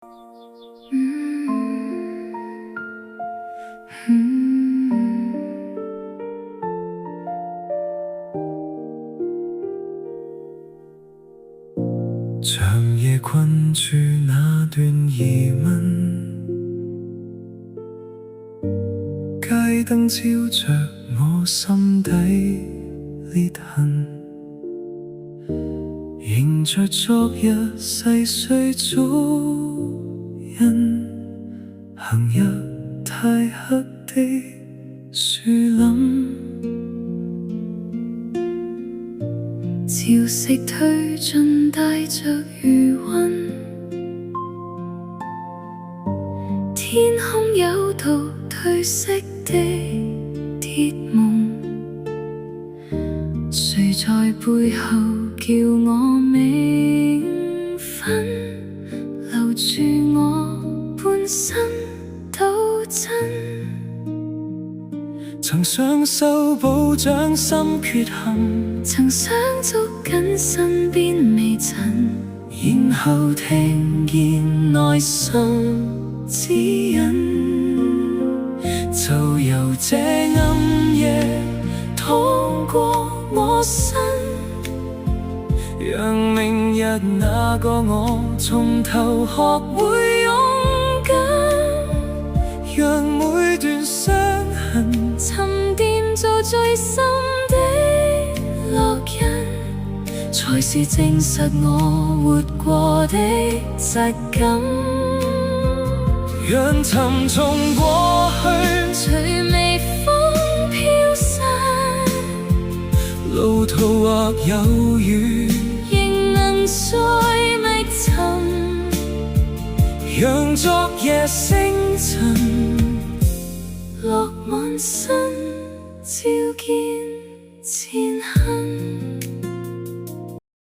長夜困住那段疑問，街燈照着我心底裂痕，迎着昨日細碎足印，行入太黑的樹林，潮汐退盡，帶着餘溫，天空有道褪色的鐵夢，誰在背後叫我銘分，留住我半生都真。曾想修補掌心缺陷，曾想捉緊身邊微塵，然後聽見內心指引，就由這暗夜通過我身，讓明日那個我從頭學會勇敢，讓每段傷痕沉澱做最深的烙印，才是證實我活過的質感。讓沉重過去隨微風飄散，路途或有雨仍能再覓尋，讓昨夜星塵落滿身，照見前